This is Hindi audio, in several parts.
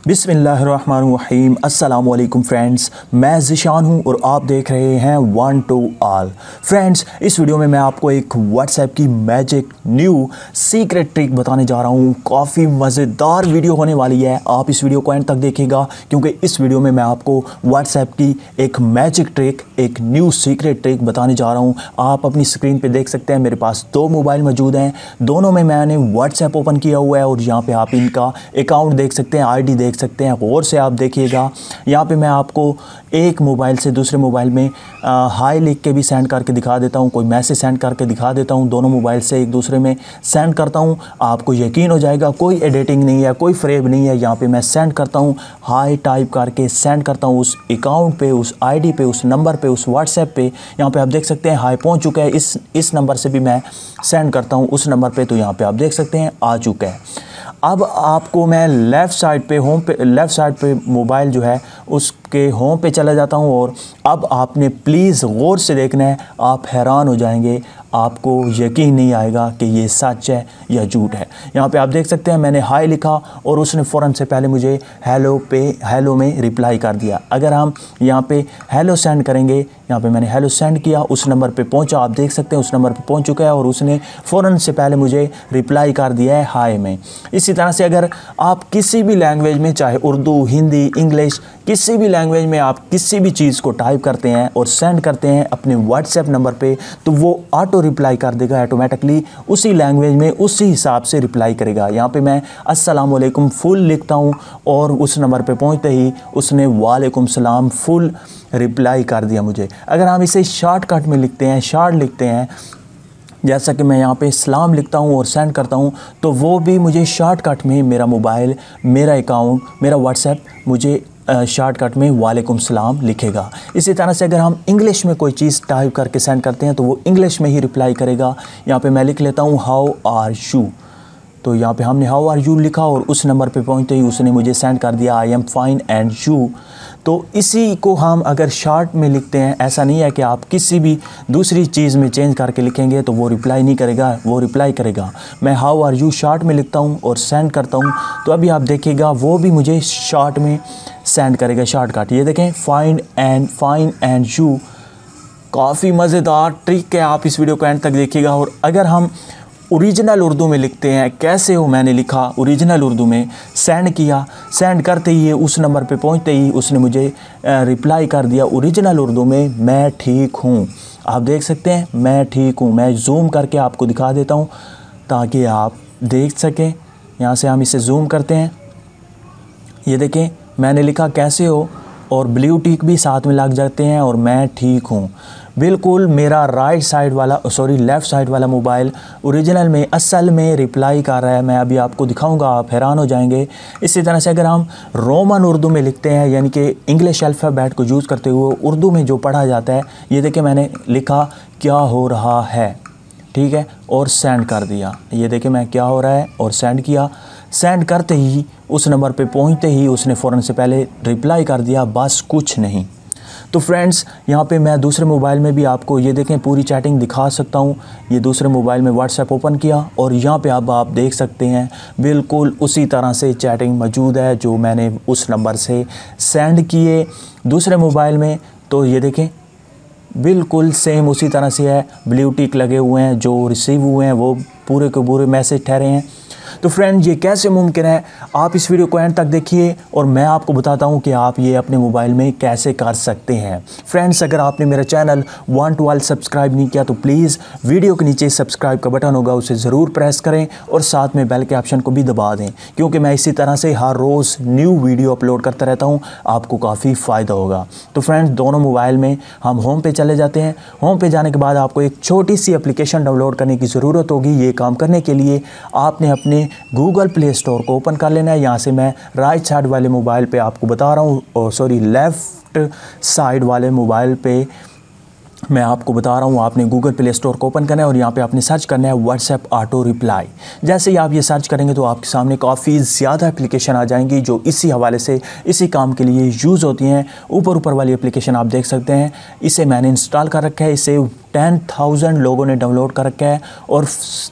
बिस्मिल्लाहिर्रहमानिर्रहीम। अस्सलामुअलैकुम फ्रेंड्स, मैं ज़िशान हूँ और आप देख रहे हैं वन टू ऑल। फ्रेंड्स, इस वीडियो में मैं आपको एक व्हाट्सएप की मैजिक न्यू सीक्रेट ट्रिक बताने जा रहा हूँ। काफ़ी मज़ेदार वीडियो होने वाली है, आप इस वीडियो को एंड तक देखिएगा क्योंकि इस वीडियो में मैं आपको व्हाट्सएप की एक मैजिक ट्रिक, एक न्यू सीक्रेट ट्रिक बताने जा रहा हूँ। आप अपनी स्क्रीन पर देख सकते हैं, मेरे पास दो मोबाइल मौजूद हैं, दोनों में मैंने व्हाट्सएप ओपन किया हुआ है और यहाँ पर आप इनका अकाउंट देख सकते हैं, ID देख सकते हैं। गौर से आप देखिएगा, यहाँ पे मैं आपको एक मोबाइल से दूसरे मोबाइल में हाय लिख के भी सेंड करके दिखा देता हूँ, कोई मैसेज सेंड करके दिखा देता हूँ, दोनों मोबाइल से एक दूसरे में सेंड करता हूँ। आपको यकीन हो जाएगा, कोई एडिटिंग नहीं है, कोई फ्रेब नहीं है। यहाँ पे मैं सेंड करता हूँ, हाय टाइप करके सेंड करता हूँ उस अकाउंट पे, उस ID पे, उस नंबर पे, उस व्हाट्सएप पे। यहाँ पे आप देख सकते हैं हाय पहुँच चुका है। इस नंबर से भी मैं सेंड करता हूँ उस नंबर पर, तो यहाँ पर आप देख सकते हैं आ चुका है। अब आपको मैं लेफ़्ट साइड पे मोबाइल जो है उसके होम पे चला जाता हूँ और अब आपने प्लीज़ गौर से देखना है, आप हैरान हो जाएंगे, आपको यकीन नहीं आएगा कि ये सच है या झूठ है। यहाँ पे आप देख सकते हैं मैंने हाय लिखा और उसने फ़ौरन से पहले मुझे हेलो में रिप्लाई कर दिया। अगर हम यहाँ पे हेलो सेंड करेंगे, यहाँ पे मैंने हेलो सेंड किया, उस नंबर पे पहुँचा, आप देख सकते हैं उस नंबर पे पहुँच चुका है और उसने फ़ौरन से पहले मुझे रिप्लाई कर दिया है हाय में। इसी तरह से अगर आप किसी भी लैंग्वेज में, चाहे उर्दू, हिंदी, इंग्लिश, किसी भी लैंग्वेज में आप किसी भी चीज़ को टाइप करते हैं और सेंड करते हैं अपने व्हाट्सएप नंबर पे, तो वो ऑटो रिप्लाई कर देगा ऑटोमेटिकली, उसी लैंग्वेज में उसी हिसाब से रिप्लाई करेगा। यहाँ पे मैं अस्सलाम वालेकुम फुल लिखता हूँ और उस नंबर पे पहुँचते ही उसने वालेकुम सलाम फुल रिप्लाई कर दिया मुझे। अगर हम इसे शॉर्टकट में लिखते हैं, शॉर्ट लिखते हैं, जैसा कि मैं यहाँ पे सलाम लिखता हूँ और सेंड करता हूँ, तो वो भी मुझे शॉर्टकट में मेरा मोबाइल, मेरा अकाउंट, मेरा व्हाट्सएप मुझे शॉर्टकट में वालेकुम सलाम लिखेगा। इसी तरह से अगर हम इंग्लिश में कोई चीज़ टाइप करके सेंड करते हैं तो वो इंग्लिश में ही रिप्लाई करेगा। यहाँ पे मैं लिख लेता हूँ हाउ आर यू, तो यहाँ पे हमने हाउ आर यू लिखा और उस नंबर पे पहुँचते ही उसने मुझे सेंड कर दिया I am fine and you. तो इसी को हम अगर शॉर्ट में लिखते हैं, ऐसा नहीं है कि आप किसी भी दूसरी चीज़ में चेंज करके लिखेंगे तो वो रिप्लाई नहीं करेगा, वो रिप्लाई करेगा। मैं हाउ आर यू शॉर्ट में लिखता हूँ और सेंड करता हूँ, तो अभी आप देखिएगा वो भी मुझे शॉर्ट में सेंड करेगा, शॉर्टकट। ये देखें फाइन एंड यू, काफ़ी मज़ेदार ट्रिक है, आप इस वीडियो को एंड तक देखिएगा। और अगर हम ओरिजिनल उर्दू में लिखते हैं, कैसे हो, मैंने लिखा ओरिजिनल उर्दू में, सेंड किया, सेंड करते ही उस नंबर पे पहुंचते ही उसने मुझे रिप्लाई कर दिया ओरिजिनल उर्दू में, मैं ठीक हूँ। आप देख सकते हैं मैं ठीक हूँ। मैं जूम करके आपको दिखा देता हूँ ताकि आप देख सकें। यहाँ से हम इसे जूम करते हैं, ये देखें मैंने लिखा कैसे हो और ब्लू टिक भी साथ में लग जाते हैं और मैं ठीक हूँ। बिल्कुल मेरा लेफ़्ट साइड वाला मोबाइल ओरिजिनल में, असल में रिप्लाई कर रहा है। मैं अभी आपको दिखाऊंगा, आप हैरान हो जाएंगे। इसी तरह से अगर हम रोमन उर्दू में लिखते हैं, यानी कि इंग्लिश अल्फ़ाबेट को यूज़ करते हुए उर्दू में जो पढ़ा जाता है, ये देखिए मैंने लिखा क्या हो रहा है, ठीक है, और सेंड कर दिया। ये देखिए मैं क्या हो रहा है और सेंड किया। सेंड करते ही उस नंबर पे पहुंचते ही उसने फ़ौरन से पहले रिप्लाई कर दिया, बस कुछ नहीं। तो फ्रेंड्स, यहाँ पे मैं दूसरे मोबाइल में भी आपको ये देखें पूरी चैटिंग दिखा सकता हूँ। ये दूसरे मोबाइल में व्हाट्सएप ओपन किया और यहाँ पे अब आप देख सकते हैं बिल्कुल उसी तरह से चैटिंग मौजूद है जो मैंने उस नंबर से सेंड किए दूसरे मोबाइल में। तो ये देखें बिल्कुल सेम उसी तरह से है, ब्लू टिक लगे हुए हैं, जो रिसीव हुए हैं वो पूरे के पूरे मैसेज ठहरे हैं। तो फ्रेंड, ये कैसे मुमकिन है, आप इस वीडियो को एंड तक देखिए और मैं आपको बताता हूँ कि आप ये अपने मोबाइल में कैसे कर सकते हैं। फ्रेंड्स, अगर आपने मेरा channel one two all subscribe नहीं किया तो प्लीज़ वीडियो के नीचे सब्सक्राइब का बटन होगा, उसे ज़रूर प्रेस करें और साथ में बेल के ऑप्शन को भी दबा दें, क्योंकि मैं इसी तरह से हर रोज़ न्यू वीडियो अपलोड करता रहता हूँ, आपको काफ़ी फ़ायदा होगा। तो फ्रेंड्स, दोनों मोबाइल में हम होम पे चले जाते हैं। होम पे जाने के बाद आपको एक छोटी सी एप्लीकेशन डाउनलोड करने की ज़रूरत होगी। ये काम करने के लिए आपने अपने गूगल प्ले स्टोर को ओपन कर लेना है। यहाँ से मैं राइट साइड वाले मोबाइल पे आपको बता रहा हूँ, लेफ़्ट साइड वाले मोबाइल पे मैं आपको बता रहा हूँ। आपने गूगल प्ले स्टोर को ओपन करना है और यहाँ पे आपने सर्च करना है व्हाट्सएप ऑटो रिप्लाई। जैसे ही आप ये सर्च करेंगे तो आपके सामने काफ़ी ज़्यादा एप्लीकेशन आ जाएंगी जो इसी हवाले से, इसी काम के लिए यूज़ होती हैं। ऊपर वाली एप्लीकेशन आप देख सकते हैं, इसे मैंने इंस्टॉल कर रखा है। इसे 10,000 लोगों ने डाउनलोड कर रखा है और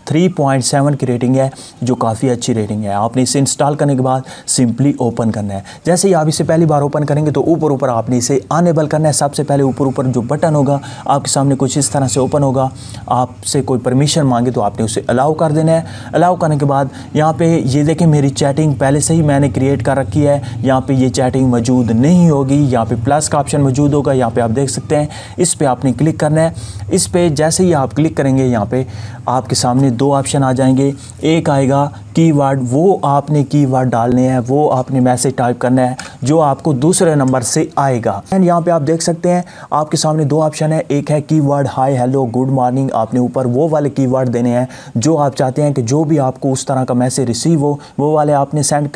3.7 की रेटिंग है, जो काफ़ी अच्छी रेटिंग है। आपने इसे इंस्टॉल करने के बाद सिंपली ओपन करना है। जैसे ही आप इसे पहली बार ओपन करेंगे तो ऊपर आपने इसे अनेबल करना है। सबसे पहले ऊपर जो बटन होगा आपके सामने कुछ इस तरह से ओपन होगा। आपसे कोई परमिशन मांगे तो आपने उसे अलाउ कर देना है। अलाउ करने के बाद यहाँ पे ये देखें, मेरी चैटिंग पहले से ही मैंने क्रिएट कर रखी है। यहाँ पे ये चैटिंग मौजूद नहीं होगी, यहाँ पे प्लस का ऑप्शन मौजूद होगा। यहाँ पे आप देख सकते हैं, इस पे आपने क्लिक करना है। इस पे जैसे ही आप क्लिक करेंगे यहाँ पे आपके सामने दो ऑप्शन आ जाएंगे। एक आएगा कीवर्ड, वो आपने कीवर्ड डालने हैं, वो आपने मैसेज टाइप करना है जो आपको दूसरे नंबर से आएगा। एंड यहाँ पे आप देख सकते हैं आपके सामने दो ऑप्शन है। एक है कीवर्ड हाय, हेलो, गुड मॉर्निंग। आपने ऊपर वो वाले कीवर्ड देने हैं जो आप चाहते हैं कि जो भी आपको उस तरह का मैसेज रिसीव हो, वो वाले आपने सेंड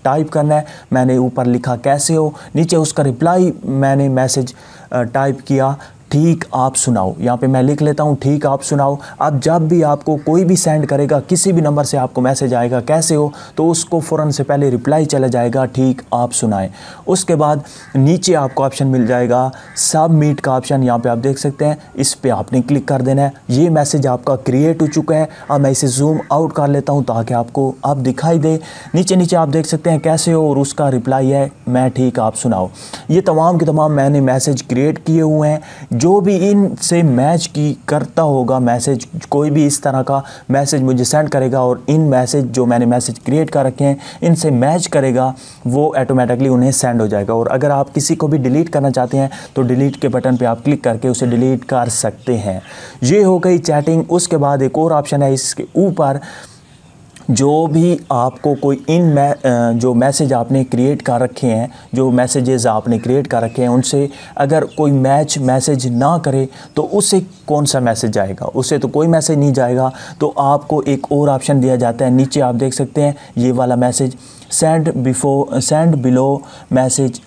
टाइप करना है। मैंने ऊपर लिखा कैसे हो, नीचे उसका रिप्लाई मैंने मैसेज टाइप किया ठीक आप सुनाओ। यहाँ पे मैं लिख लेता हूँ ठीक आप सुनाओ। अब जब भी आपको कोई भी सेंड करेगा, किसी भी नंबर से आपको मैसेज आएगा कैसे हो, तो उसको फ़ौरन से पहले रिप्लाई चला जाएगा ठीक आप सुनाएं। उसके बाद नीचे आपको ऑप्शन मिल जाएगा सबमिट का ऑप्शन। यहाँ पे आप देख सकते हैं, इस पे आपने क्लिक कर देना है। ये मैसेज आपका क्रिएट हो चुका है। अब मैं इसे जूम आउट कर लेता हूँ ताकि आपको अब दिखाई दे। नीचे आप देख सकते हैं कैसे हो, और उसका रिप्लाई है मैं ठीक आप सुनाओ। ये तमाम के तमाम मैंने मैसेज क्रिएट किए हुए हैं। जो भी इनसे मैच की करता होगा मैसेज, कोई भी इस तरह का मैसेज मुझे सेंड करेगा और इन मैसेज जो मैंने मैसेज क्रिएट कर रखे हैं इनसे मैच करेगा, वो ऑटोमेटिकली उन्हें सेंड हो जाएगा। और अगर आप किसी को भी डिलीट करना चाहते हैं तो डिलीट के बटन पे आप क्लिक करके उसे डिलीट कर सकते हैं। ये हो गई चैटिंग। उसके बाद एक और ऑप्शन है इसके ऊपर, जो भी आपको कोई जो मैसेज आपने क्रिएट कर रखे हैं, जो मैसेजेस आपने क्रिएट कर रखे हैं, उनसे अगर कोई मैसेज ना करे तो उसे कौन सा मैसेज जाएगा? उसे तो कोई मैसेज नहीं जाएगा। तो आपको एक और ऑप्शन दिया जाता है, नीचे आप देख सकते हैं ये वाला message, send below message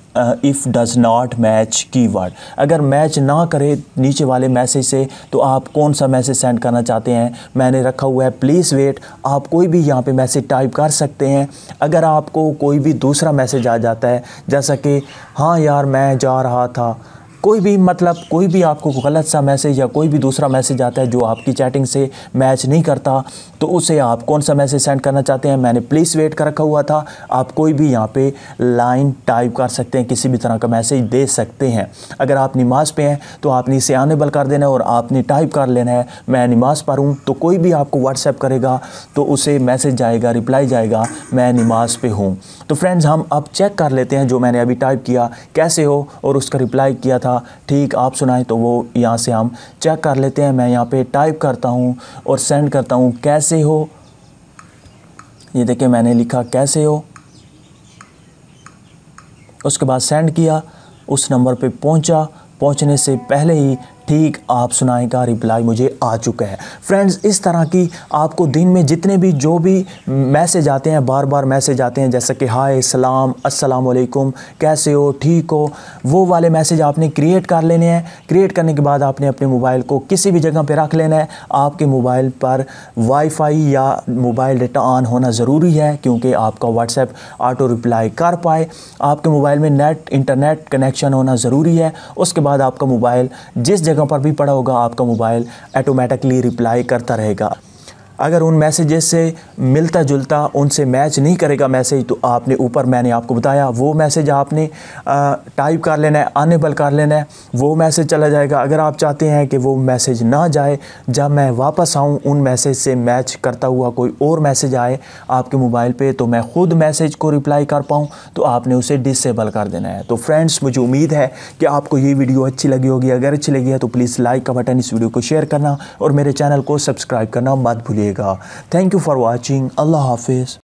if does not match keyword. अगर मैच ना करे नीचे वाले मैसेज से तो आप कौन सा मैसेज सेंड करना चाहते हैं, मैंने रखा हुआ है प्लीज़ वेट। आप कोई भी यहाँ पे मैसेज टाइप कर सकते हैं। अगर आपको कोई भी दूसरा मैसेज आ जाता है, जैसा कि हाँ यार मैं जा रहा था, कोई भी मतलब कोई भी आपको गलत सा मैसेज या कोई भी दूसरा मैसेज आता है जो आपकी चैटिंग से मैच नहीं करता, तो उसे आप कौन सा मैसेज सेंड करना चाहते हैं, मैंने प्लीज़ वेट कर रखा हुआ था। आप कोई भी यहाँ पे लाइन टाइप कर सकते हैं, किसी भी तरह का मैसेज दे सकते हैं। अगर आप नमाज़ पे हैं तो आपने इसे अनेबल कर देना है और आपने टाइप कर लेना है मैं नमाज़ पर हूँ। तो कोई भी आपको व्हाट्सएप करेगा तो उसे मैसेज जाएगा, रिप्लाई जाएगा मैं नमाज़ पे हूँ। तो फ्रेंड्स, हम अब चेक कर लेते हैं जो मैंने अभी टाइप किया कैसे हो, और उसका रिप्लाई किया था ठीक आप सुनाएं। तो वो यहाँ से हम चेक कर लेते हैं। मैं यहाँ पे टाइप करता हूँ और सेंड करता हूँ कैसे हो। ये देखिए मैंने लिखा कैसे हो, उसके बाद सेंड किया। उस नंबर पे पहुँचने से पहले ही ठीक आप सुनाएं का रिप्लाई मुझे आ चुका है। फ्रेंड्स, इस तरह की आपको दिन में जितने भी जो भी मैसेज आते हैं, बार बार मैसेज आते हैं, जैसे कि हाय, सलाम, अस्सलाम वालेकुम, कैसे हो, ठीक हो, वो वाले मैसेज आपने क्रिएट कर लेने हैं। क्रिएट करने के बाद आपने अपने मोबाइल को किसी भी जगह पे रख लेना है। आपके मोबाइल पर वाईफाई या मोबाइल डेटा ऑन होना ज़रूरी है, क्योंकि आपका व्हाट्सएप ऑटो रिप्लाई कर पाए। आपके मोबाइल में इंटरनेट कनेक्शन होना ज़रूरी है। उसके बाद आपका मोबाइल जिस जगह पर भी पड़ा होगा, आपका मोबाइल ऑटोमेटिकली रिप्लाई करता रहेगा। अगर उन मैसेजेस से मिलता जुलता, उनसे मैच नहीं करेगा मैसेज, तो आपने ऊपर मैंने आपको बताया वो मैसेज आपने टाइप कर लेना है, अनेबल कर लेना है, वो मैसेज चला जाएगा। अगर आप चाहते हैं कि वो मैसेज ना जाए, जब मैं वापस आऊँ उन मैसेज से मैच करता हुआ कोई और मैसेज आए आपके मोबाइल पे, तो मैं ख़ुद मैसेज को रिप्लाई कर पाऊँ, तो आपने उसे डिसेबल कर देना है। तो फ्रेंड्स, मुझे उम्मीद है कि आपको ये वीडियो अच्छी लगी होगी। अगर अच्छी लगी है तो प्लीज़ लाइक का बटन, इस वीडियो को शेयर करना और मेरे चैनल को सब्सक्राइब करना मत भूलिएगा। Thank you for watching. अल्लाह हाफिज़।